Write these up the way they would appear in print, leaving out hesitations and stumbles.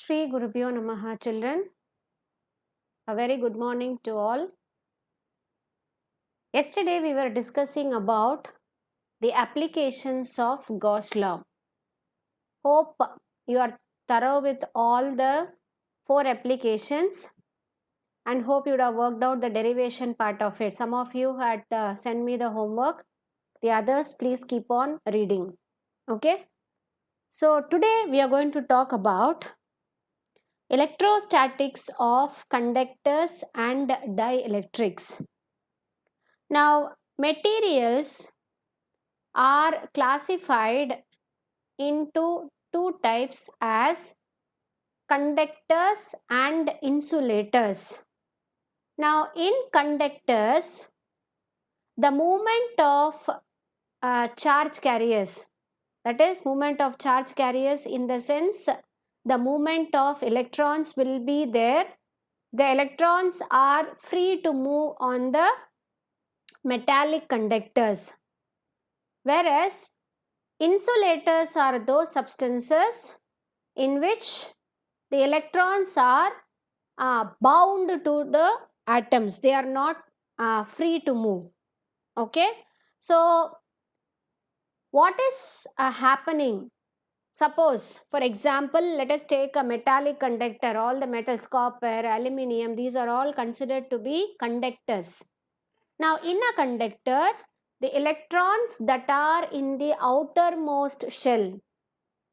Shri Gurubhyo Namaha, children. A very good morning to all. Yesterday we were discussing about the applications of Gauss law. Hope you are thorough with all the 4 applications and hope you would have worked out the derivation part of it. Some of you had sent me the homework. The others, please keep on reading. Okay. So today we are going to talk about electrostatics of conductors and dielectrics. Now, materials are classified into two types as conductors and insulators. Now, in conductors, the movement of charge carriers, that is, movement of charge carriers in the sense the movement of electrons will be there. The electrons are free to move on the metallic conductors, whereas insulators are those substances in which the electrons are bound to the atoms. They are not free to move. Okay. So, what is happening? Suppose, for example, let us take a metallic conductor. All the metals, copper, aluminium, these are all considered to be conductors. Now, in a conductor, the electrons that are in the outermost shell,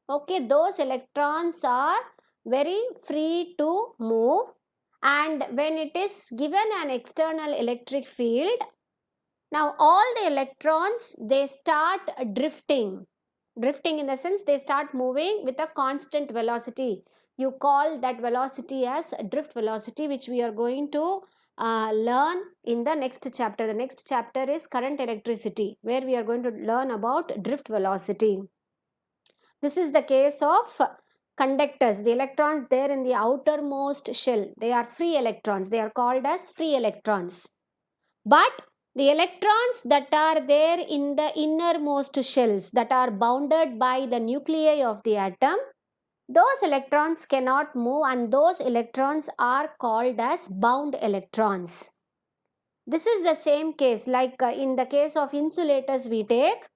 okay, those electrons are very free to move, and when it is given an external electric field, now all the electrons, they start drifting in the sense they start moving with a constant velocity. You call that velocity as drift velocity, which we are going to learn in the next chapter. The next chapter is current electricity, where we are going to learn about drift velocity. This is the case of conductors. The electrons there in the outermost shell, they are free electrons. They are called as free electrons. But the electrons that are there in the innermost shells, that are bounded by the nuclei of the atom, those electrons cannot move, and those electrons are called as bound electrons. This is the same case like in the case of insulators we take.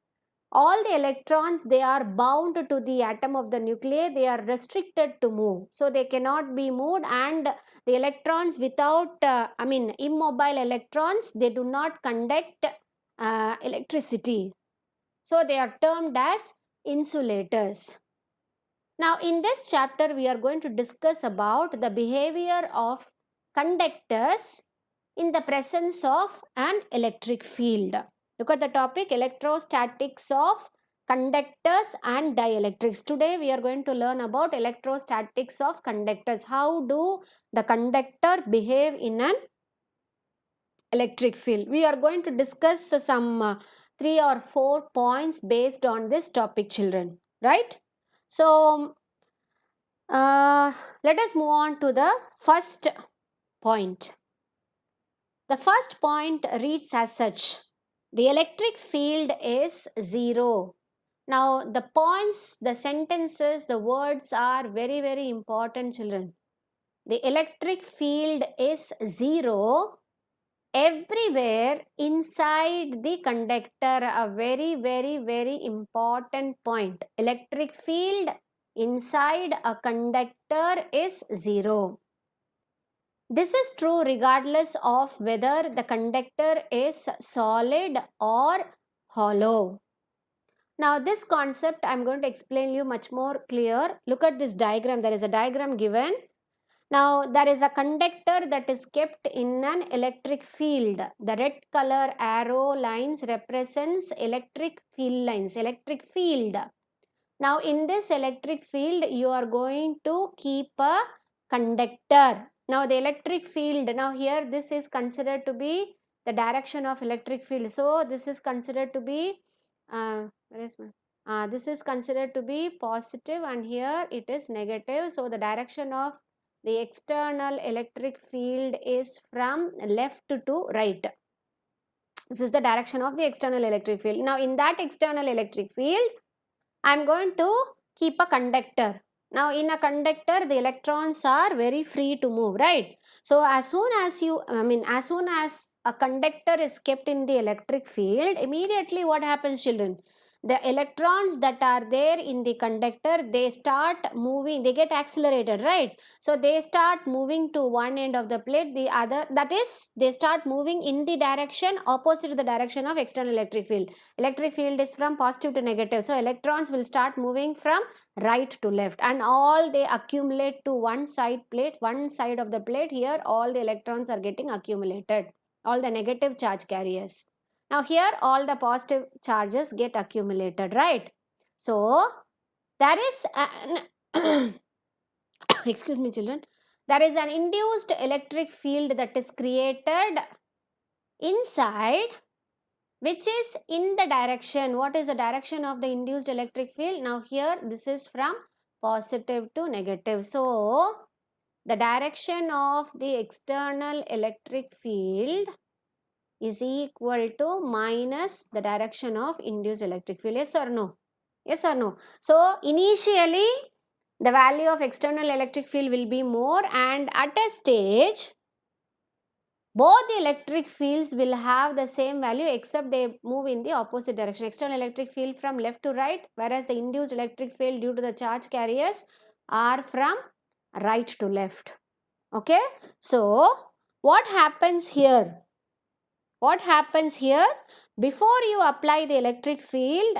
All the electrons, they are bound to the atom of the nuclei. They are restricted to move, so they cannot be moved, and the electrons without immobile electrons, they do not conduct electricity, so they are termed as insulators. Now in this chapter we are going to discuss about the behavior of conductors in the presence of an electric field. Look at the topic, electrostatics of conductors and dielectrics. Today we are going to learn about electrostatics of conductors. How do the conductor behave in an electric field? We are going to discuss some 3 or 4 points based on this topic, children. Right? So, let us move on to the first point. The first point reads as such: the electric field is zero. Now, the points, the sentences, the words are very, very important, children. The electric field is zero everywhere inside the conductor. A very, very, very important point. Electric field inside a conductor is zero. This is true regardless of whether the conductor is solid or hollow. Now this concept I am going to explain you much more clear. Look at this diagram. There is a diagram given. Now there is a conductor that is kept in an electric field. The red color arrow lines represents electric field lines, electric field. Now in this electric field you are going to keep a conductor. Now the electric field, now here this is considered to be the direction of electric field. So this is considered to be this is considered to be positive, and here it is negative. So the direction of the external electric field is from left to right. This is the direction of the external electric field. Now in that external electric field, I am going to keep a conductor. Now in a conductor, the electrons are very free to move, right? So as soon as as soon as a conductor is kept in the electric field, immediately what happens, children? The electrons that are there in the conductor, they start moving, they get accelerated, right? So they start moving to one end of the plate, the other, that is, they start moving in the direction opposite to the direction of external electric field. Electric field is from positive to negative, so electrons will start moving from right to left, and all they accumulate to one side plate, one side of the plate. Here all the electrons are getting accumulated, all the negative charge carriers. Now here all the positive charges get accumulated, right? So there is an excuse me, children, there is an induced electric field that is created inside, which is in the direction. What is the direction of the induced electric field? Now here this is from positive to negative. So the direction of the external electric field is equal to minus the direction of induced electric field. Yes or no? Yes or no? So initially the value of external electric field will be more, and at a stage both the electric fields will have the same value except they move in the opposite direction. External electric field from left to right, whereas the induced electric field due to the charge carriers are from right to left. Okay, so what happens here? What happens here? Before you apply the electric field,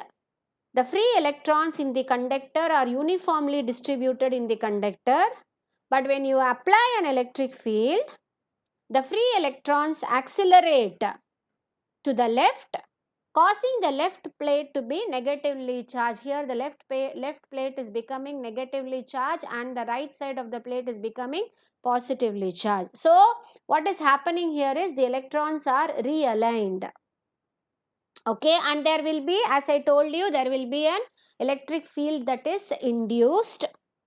the free electrons in the conductor are uniformly distributed in the conductor, but when you apply an electric field, the free electrons accelerate to the left, causing the left plate to be negatively charged. Here the left plate is becoming negatively charged and the right side of the plate is becoming positively charged. So what is happening here is the electrons are realigned. Okay, and there will be, as I told you, there will be an electric field that is induced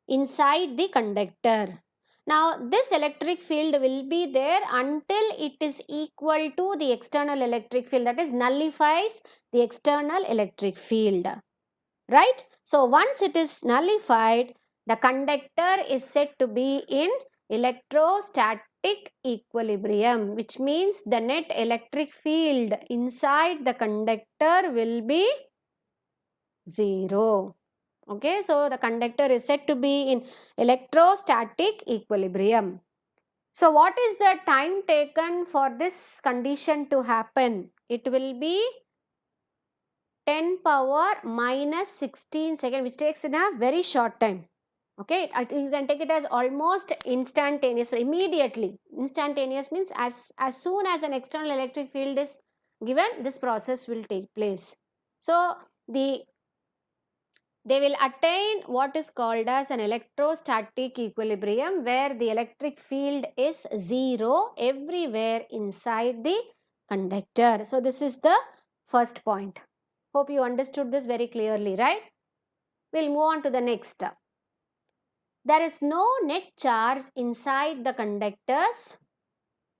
inside the conductor. Now this electric field will be there until it is equal to the external electric field, that is nullifies the external electric field, right? So once it is nullified, the conductor is said to be in electrostatic equilibrium, which means the net electric field inside the conductor will be 0. Okay, so the conductor is said to be in electrostatic equilibrium. So what is the time taken for this condition to happen? It will be 10 power minus 16 second, which takes in a very short time. Okay, you can take it as almost instantaneous, immediately. Instantaneous means as soon as an external electric field is given, this process will take place. So they will attain what is called as an electrostatic equilibrium, where the electric field is 0 everywhere inside the conductor. So this is the first point. Hope you understood this very clearly, right? We'll move on to the next. There is no net charge inside the conductors.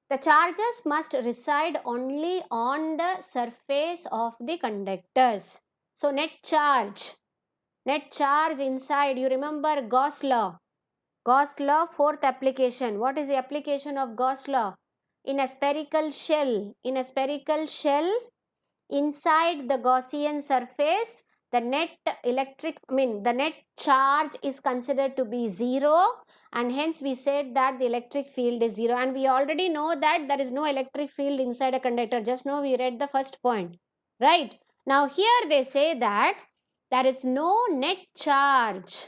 The charges must reside only on the surface of the conductors. So net charge inside, you remember Gauss law. Gauss law, fourth application. What is the application of Gauss law? In a spherical shell, inside the Gaussian surface, the net charge is considered to be 0, and hence we said that the electric field is 0. And we already know that there is no electric field inside a conductor. Just now we read the first point, right? Now here they say that there is no net charge.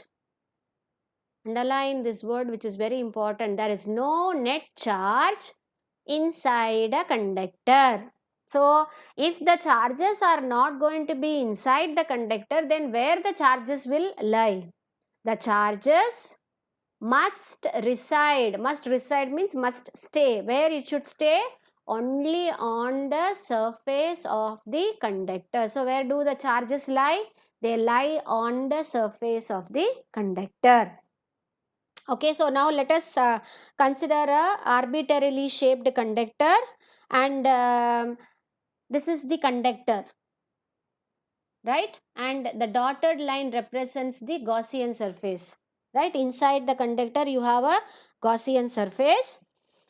Underline this word, which is very important. There is no net charge inside a conductor. So if the charges are not going to be inside the conductor, then where the charges will lie? The charges must reside. Must reside means must stay. Where it should stay? Only on the surface of the conductor. So where do the charges lie? They lie on the surface of the conductor. Okay, so now let us consider a arbitrarily shaped conductor, and this is the conductor, right? And the dotted line represents the Gaussian surface. right? Inside the conductor you have a Gaussian surface.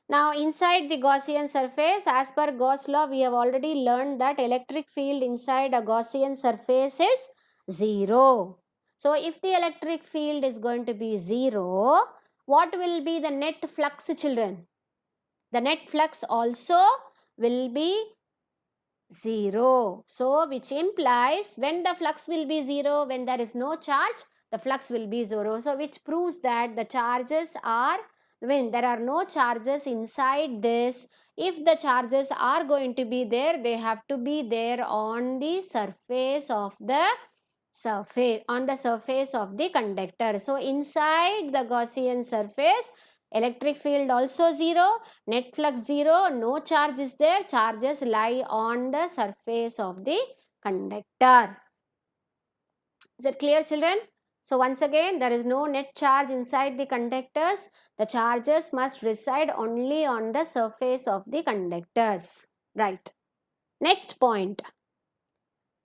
Now inside the Gaussian surface, as per Gauss law, we have already learned that electric field inside a Gaussian surface is 0. So if the electric field is going to be 0, what will be the net flux, children? The net flux also will be 0. So which implies when the flux will be 0, when there is no charge, the flux will be 0. So which proves that the charges are, when there are no charges inside this, if the charges are going to be there, they have to be there on the surface of the conductor. So inside the Gaussian surface, electric field also 0, net flux 0, no charge is there, charges lie on the surface of the conductor. Is it clear, children? So once again, there is no net charge inside the conductors. The charges must reside only on the surface of the conductors. Right. Next point.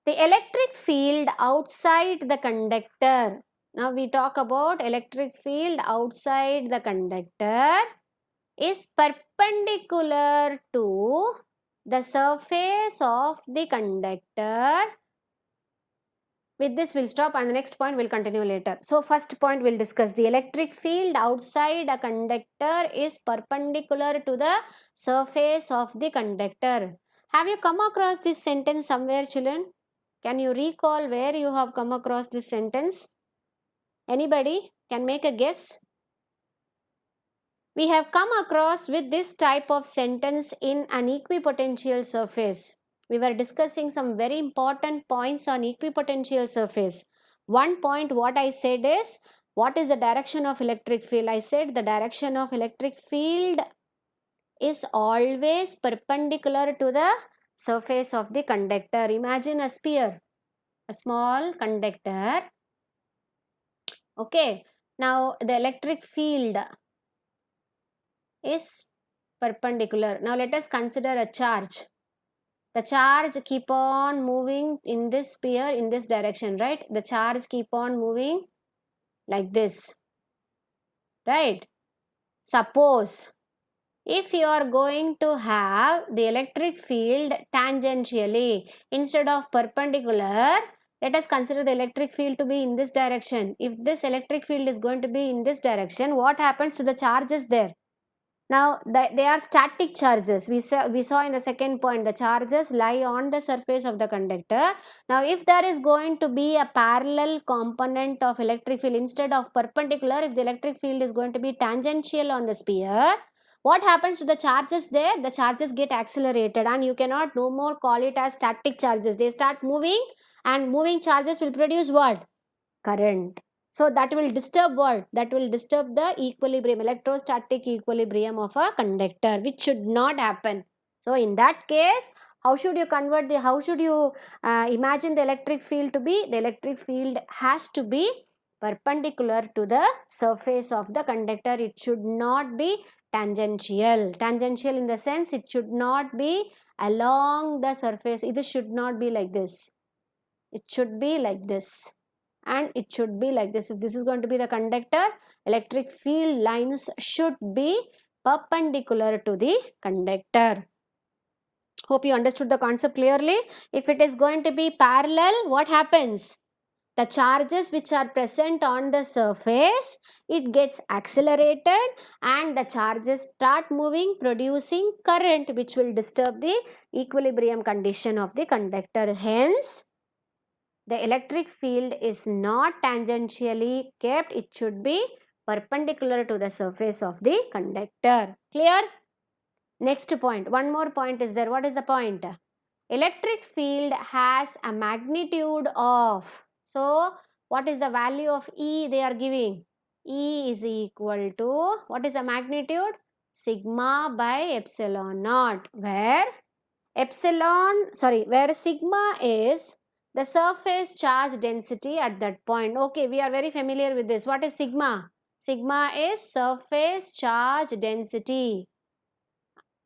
The electric field outside the conductor. Now we talk about electric field outside the conductor is perpendicular to the surface of the conductor. With this we'll stop, and the next point we'll continue later. So first point we'll discuss, the electric field outside a conductor is perpendicular to the surface of the conductor. Have you come across this sentence somewhere, children? Can you recall where you have come across this sentence? Anybody can make a guess? We have come across with this type of sentence in an equipotential surface. We were discussing some very important points on equipotential surface. One point what I said is, what is the direction of electric field? I said the direction of electric field is always perpendicular to the surface of the conductor. Imagine a sphere, a small conductor. Okay, now the electric field is perpendicular. Now let us consider a charge. The charge keep on moving in this sphere in this direction, right? The charge keep on moving like this, right? Suppose if you are going to have the electric field tangentially instead of perpendicular, let us consider the electric field to be in this direction. If this electric field is going to be in this direction, what happens to the charges there? Now, they are static charges. We saw in the second point, the charges lie on the surface of the conductor. Now, if there is going to be a parallel component of electric field instead of perpendicular, if the electric field is going to be tangential on the sphere, what happens to the charges there? The charges get accelerated, and you cannot no more call it as static charges. They start moving, and moving charges will produce what? Current. So that will disturb what? That will disturb the equilibrium, electrostatic equilibrium of a conductor, which should not happen. So in that case, how should you convert the, how should you imagine the electric field to be? The electric field has to be perpendicular to the surface of the conductor. It should not be tangential. Tangential in the sense, it should not be along the surface. It should not be like this. It should be like this. And it should be like this. If this is going to be the conductor, electric field lines should be perpendicular to the conductor. Hope you understood the concept clearly. If it is going to be parallel, what happens? The charges which are present on the surface, it gets accelerated and the charges start moving, producing current, which will disturb the equilibrium condition of the conductor. Hence, the electric field is not tangentially kept. It should be perpendicular to the surface of the conductor. Clear? Next point. One more point is there. What is the point? Electric field has a magnitude of. So, what is the value of E they are giving? E is equal to, what is the magnitude? Sigma by epsilon naught. Where sigma is the surface charge density at that point. Okay, we are very familiar with this. What is sigma? Sigma is surface charge density.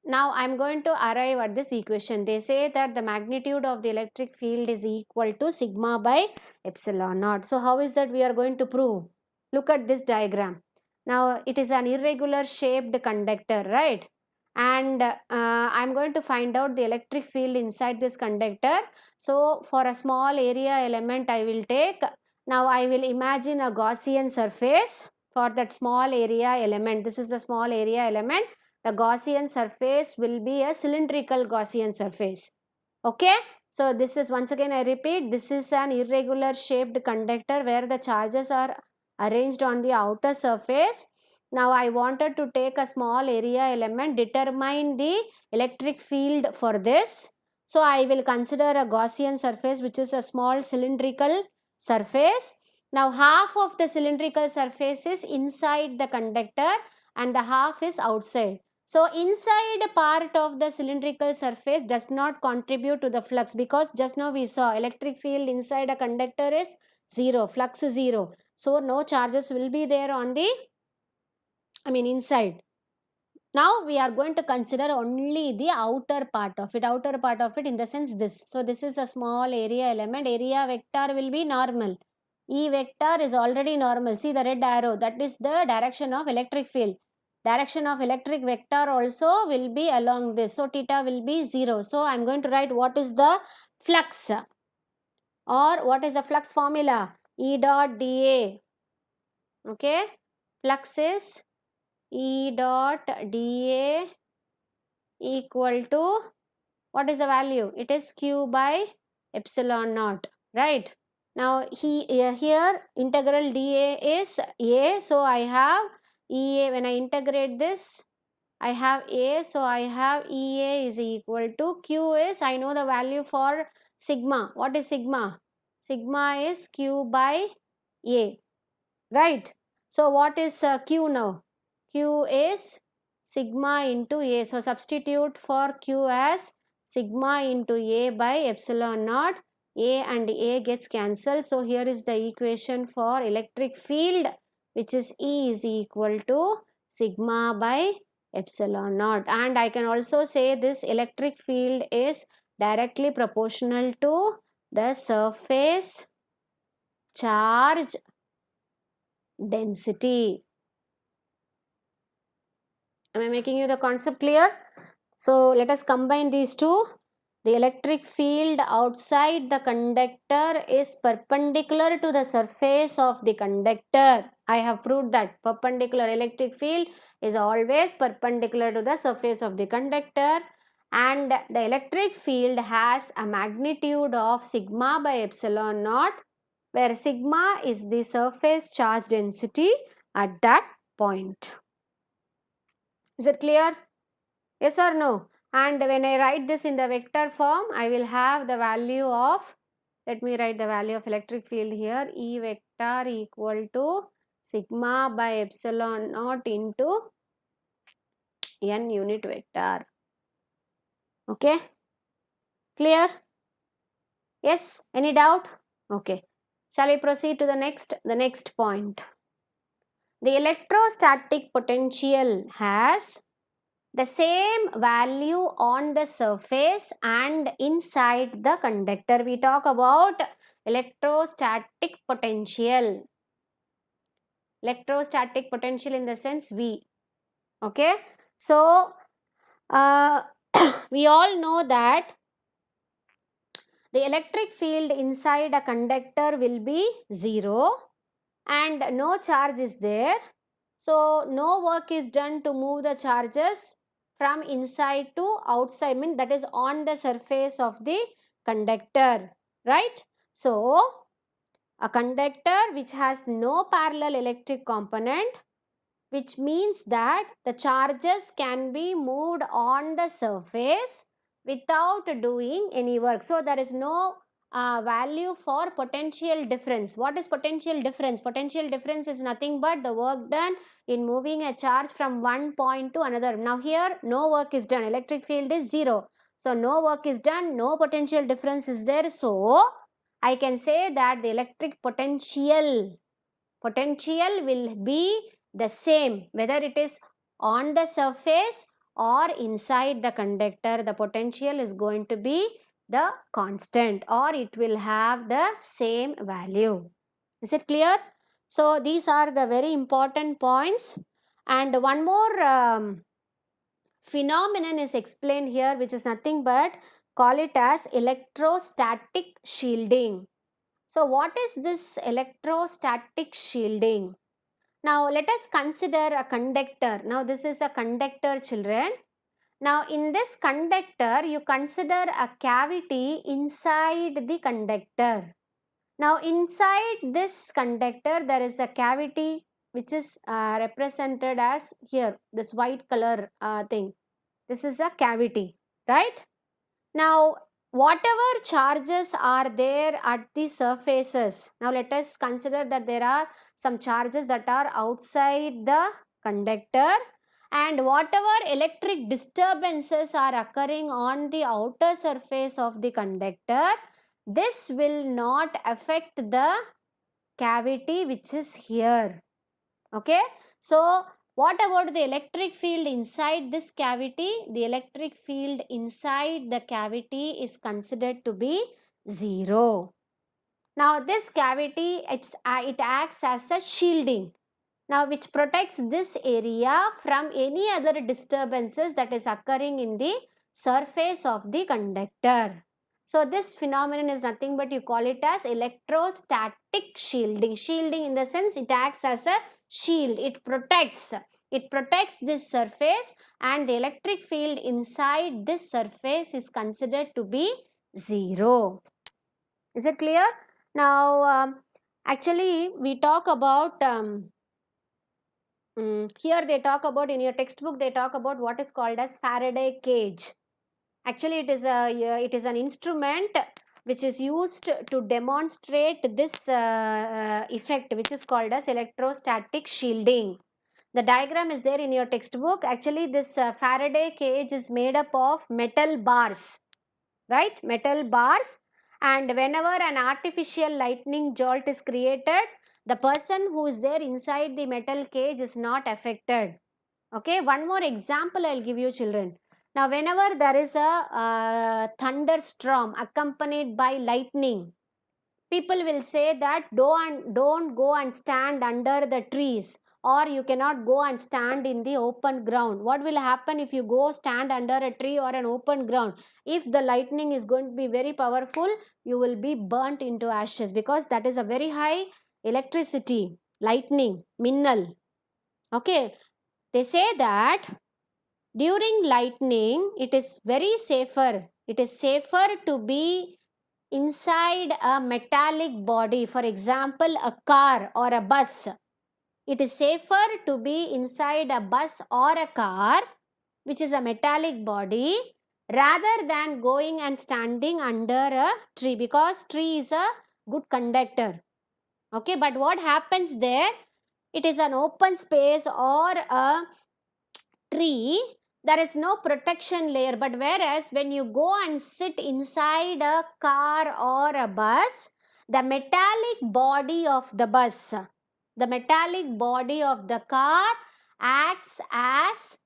Now I am going to arrive at this equation. They say that the magnitude of the electric field is equal to sigma by epsilon naught. So how is that we are going to prove? Look at this diagram. Now it is an irregular shaped conductor, right? And I'm going to find out the electric field inside this conductor. So for a small area element I will take, now I will imagine a Gaussian surface for that small area element. This is the small area element. The Gaussian surface will be a cylindrical Gaussian surface. Okay, so this is, once again I repeat, this is an irregular shaped conductor where the charges are arranged on the outer surface. Now I wanted to take a small area element, determine the electric field for this. So I will consider a Gaussian surface, which is a small cylindrical surface. Now half of the cylindrical surface is inside the conductor and the half is outside. So inside part of the cylindrical surface does not contribute to the flux, because just now we saw electric field inside a conductor is 0, flux is 0. So no charges will be there on the, inside. Now we are going to consider only the outer part of it, in the sense this. So this is a small area element. Area vector will be normal. E vector is already normal. See the red arrow, that is the direction of electric field. Direction of electric vector also will be along this. So theta will be 0. So I am going to write what is the flux, or what is the flux formula? E dot dA. Okay, flux is E dot dA equal to, what is the value? It is Q by epsilon naught, right? Now here integral dA is A, so I have EA. When I integrate this, I have A, so I have EA is equal to Q is, I know the value for sigma. What is sigma? Sigma is Q by A, right? So what is Q now? Q is sigma into A. So substitute for Q as sigma into A by epsilon naught. A and A gets cancelled. So here is the equation for electric field, which is E is equal to sigma by epsilon naught. And I can also say this electric field is directly proportional to the surface charge density. Am I making you the concept clear? So let us combine these two. The electric field outside the conductor is perpendicular to the surface of the conductor. I have proved that perpendicular electric field is always perpendicular to the surface of the conductor, and the electric field has a magnitude of sigma by epsilon naught, where sigma is the surface charge density at that point. Is it clear? Yes or no? And when I write this in the vector form, I will have the value of, let me write the value of electric field here, E vector equal to sigma by epsilon naught into n unit vector. Okay? Clear? Yes? Any doubt? Okay. Shall we proceed to the next point? The electrostatic potential has the same value on the surface and inside the conductor. We talk about electrostatic potential. Electrostatic potential in the sense V. Okay. So, we all know that the electric field inside a conductor will be 0 and no charge is there. So no work is done to move the charges from inside to outside, mean that is on the surface of the conductor, right? So a conductor which has no parallel electric component, which means that the charges can be moved on the surface without doing any work. So there is no value for potential difference. What is potential difference? Potential difference is nothing but the work done in moving a charge from one point to another. Now here no work is done, electric field is 0. So no work is done, no potential difference is there. So I can say that the electric potential will be the same whether it is on the surface or inside the conductor. The potential is going to be the constant, or it will have the same value. Is it clear? So these are the very important points. And one more phenomenon is explained here, which is nothing but call it as electrostatic shielding. So what is this electrostatic shielding? Now let us consider a conductor. Now this is a conductor, children. Now in this conductor, you consider a cavity inside the conductor. Now inside this conductor, there is a cavity which is represented as here, this white color thing. This is a cavity, right? Now, whatever charges are there at the surfaces, now let us consider that there are some charges that are outside the conductor, and whatever electric disturbances are occurring on the outer surface of the conductor, this will not affect the cavity which is here. Okay, so what about the electric field inside this cavity? The electric field inside the cavity is considered to be 0. Now this cavity, it acts as a shielding, now which protects this area from any other disturbances that is occurring in the surface of the conductor. So this phenomenon is nothing but you call it as electrostatic shielding. Shielding in the sense it acts as a shield, it protects this surface, and the electric field inside this surface is considered to be 0. Is it clear? Now actually we talk about here they talk about, in your textbook they talk about what is called as Faraday cage. Actually it is an instrument which is used to demonstrate this effect, which is called as electrostatic shielding. The diagram is there in your textbook. Actually this Faraday cage is made up of metal bars, right? Metal bars, and whenever an artificial lightning jolt is created, the person who is there inside the metal cage is not affected. Okay, one more example I'll give you, children. Now whenever there is a thunderstorm accompanied by lightning, people will say that don't go and stand under the trees, or you cannot go and stand in the open ground. What will happen if you go stand under a tree or an open ground? If the lightning is going to be very powerful, you will be burnt into ashes, because that is a very high electricity, lightning, minnal. Okay, they say that during lightning it is very safer, it is safer to be inside a metallic body, for example a car or a bus. It is safer to be inside a bus or a car which is a metallic body, rather than going and standing under a tree, because tree is a good conductor. Okay, but what happens there, it is an open space or a tree, there is no protection layer. But whereas when you go and sit inside a car or a bus, the metallic body of the bus, the metallic body of the car acts as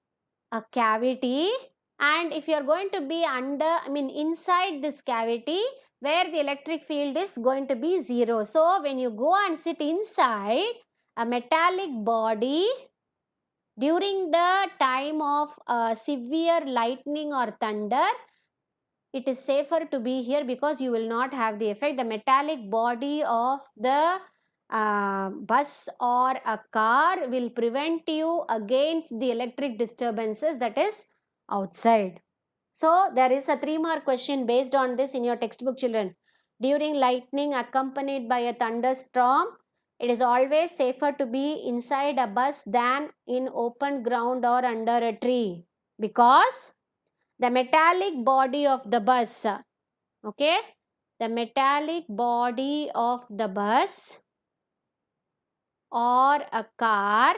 a cavity, and if you are going to be inside this cavity, where the electric field is going to be 0. So when you go and sit inside a metallic body during the time of severe lightning or thunder, it is safer to be here, because you will not have the effect. The metallic body of the bus or a car will prevent you against the electric disturbances that is outside. So there is a 3-mark question based on this in your textbook, children. During lightning accompanied by a thunderstorm, it is always safer to be inside a bus than in open ground or under a tree, because the metallic body of the bus, okay, the metallic body of the bus or a car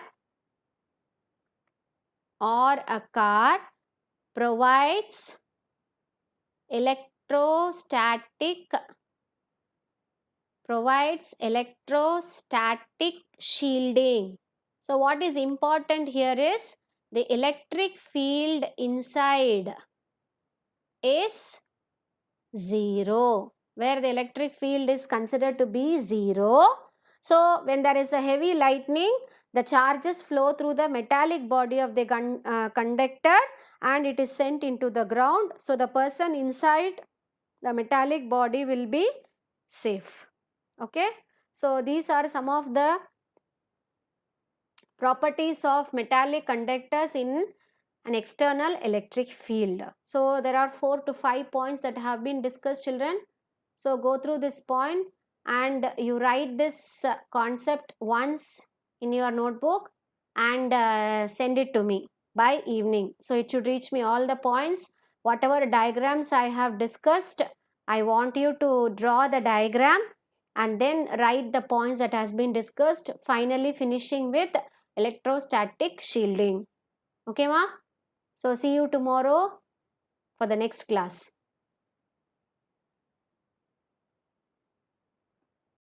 provides electrostatic shielding. So what is important here is the electric field inside is 0, where the electric field is considered to be 0. So when there is a heavy lightning, the charges flow through the metallic body of the conductor and it is sent into the ground. So the person inside the metallic body will be safe. Okay. So these are some of the properties of metallic conductors in an external electric field. So there are 4 to 5 points that have been discussed, children. So go through this point and you write this concept once in your notebook and send it to me by evening. So it should reach me all the points. Whatever diagrams I have discussed, I want you to draw the diagram and then write the points that has been discussed, finally finishing with electrostatic shielding. Okay, ma? So see you tomorrow for the next class.